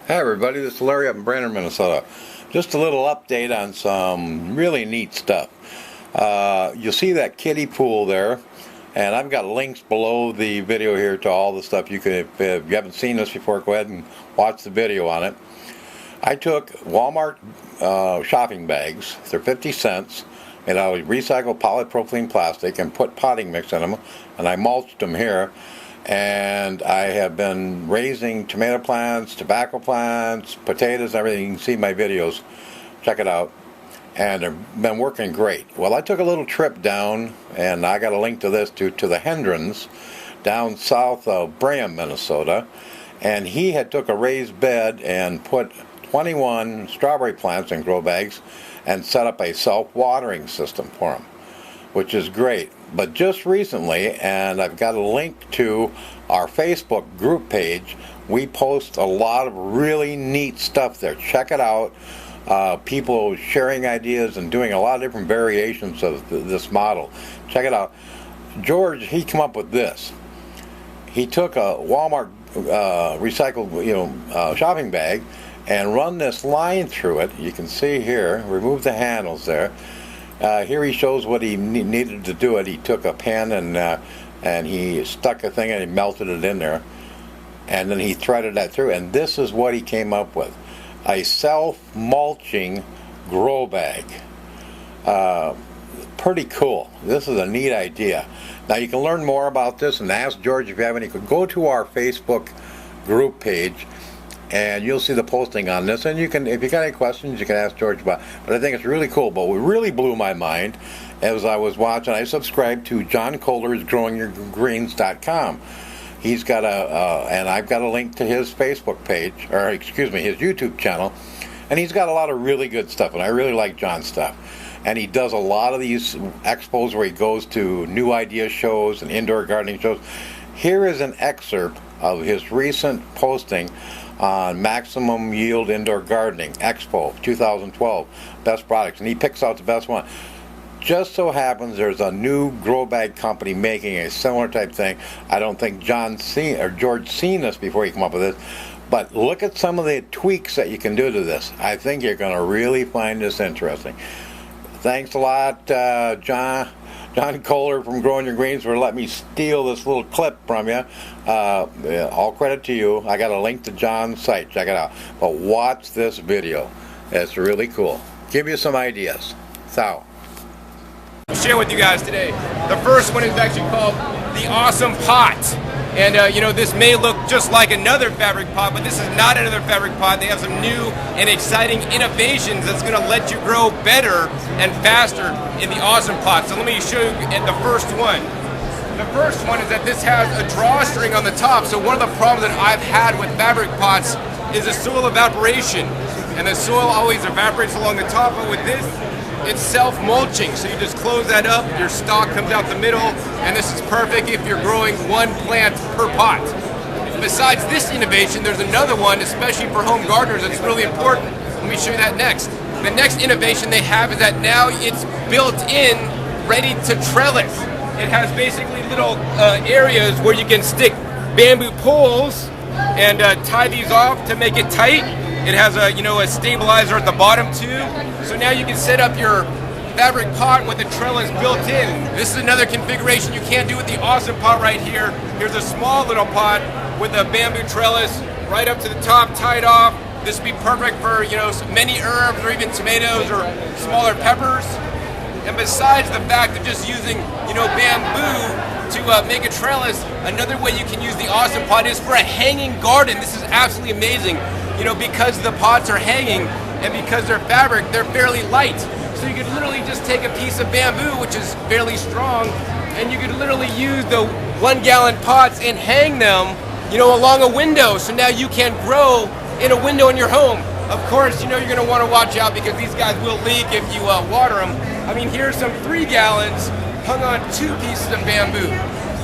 Hi everybody, this is Larry up in Brandon, Minnesota. Just a little update on some really neat stuff. You'll see that kiddie pool there, and I've got links below the video here to all the stuff you can, if you haven't seen this before, go ahead and watch the video on it. I took Wal-Mart shopping bags, they're 50 cents, made out of recycled polypropylene plastic, and put potting mix in them, and I mulched them here. And I have been raising tomato plants, tobacco plants, potatoes, everything. You can see my videos. Check it out. And they've been working great. Well, I took a little trip down, and I got a link to this, to the Hendrens down south of Brandon, Minnesota. And he had took a raised bed and put 21 strawberry plants in grow bags and set up a self-watering system for them, which is great. But just recently, and I've got a link to our Facebook group page, we post a lot of really neat stuff there. Check it out. People sharing ideas and doing a lot of different variations of this model. Check it out. George, he came up with this. He took a Walmart recycled shopping bag and run this line through it. You can see here, remove the handles there. Here he shows what he needed to do it. He took a pen and he stuck a thing and he melted it in there, and then he threaded that through, and this is what he came up with: a self-mulching grow bag. Pretty cool. This is a neat idea. Now you can learn more about this and ask George if you have any. Go to our Facebook group page and you'll see the posting on this, and you can, if you got any questions, you can ask George about it. But I think it's really cool. But what really blew my mind as I was watching, I subscribed to John Kohler's GrowingYourGreens.com. He's got and I've got a link to his Facebook page, or excuse me, his YouTube channel, and he's got a lot of really good stuff, and I really like John's stuff. And he does a lot of these expos where he goes to new idea shows and indoor gardening shows. Here is an excerpt of his recent posting on Maximum Yield Indoor Gardening Expo 2012 best products, and he picks out the best one. Just so happens there's a new grow bag company making a similar type thing. I don't think George seen this before he came up with this, but look at some of the tweaks that you can do to this. I think you're going to really find this interesting. Thanks a lot, John Kohler from Growing Your Greens, for letting me steal this little clip from you. All credit to you. I got a link to John's site. Check it out. But watch this video. It's really cool. Give you some ideas. So, I'll share with you guys today. The first one is actually called the Awesome Pot. And this may look just like another fabric pot, but this is not another fabric pot. They have some new and exciting innovations that's going to let you grow better and faster in the Awesome Pot. So let me show you the first one. The first one is that this has a drawstring on the top. So one of the problems that I've had with fabric pots is the soil evaporation. And the soil always evaporates along the top, but with this, it's self-mulching, so you just close that up, your stalk comes out the middle, and this is perfect if you're growing one plant per pot. Besides this innovation, there's another one, especially for home gardeners, that's really important. Let me show you that next. The next innovation they have is that now it's built in, ready to trellis. It has basically little areas where you can stick bamboo poles and tie these off to make it tight. It has a stabilizer at the bottom too. So now you can set up your fabric pot with the trellis built in. This is another configuration you can't do with the Awesome Pot right here. Here's a small little pot with a bamboo trellis right up to the top, tied off. This would be perfect for many herbs or even tomatoes or smaller peppers. And besides the fact of just using bamboo to make a trellis, another way you can use the Awesome Pot is for a hanging garden. This is absolutely amazing. Because the pots are hanging and because they're fabric, they're fairly light. So you could literally just take a piece of bamboo, which is fairly strong, and you could literally use the 1-gallon pots and hang them, along a window. So now you can grow in a window in your home. Of course, you're going to want to watch out because these guys will leak if you water them. I mean, here's some 3 gallons hung on 2 pieces of bamboo.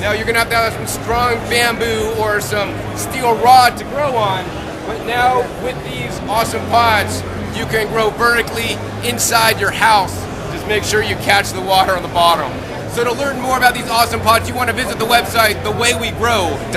Now you're going to have some strong bamboo or some steel rod to grow on. But now with these Awesome Pots, you can grow vertically inside your house. Just make sure you catch the water on the bottom. So to learn more about these Awesome Pots, you want to visit the website thewaywegrow.com.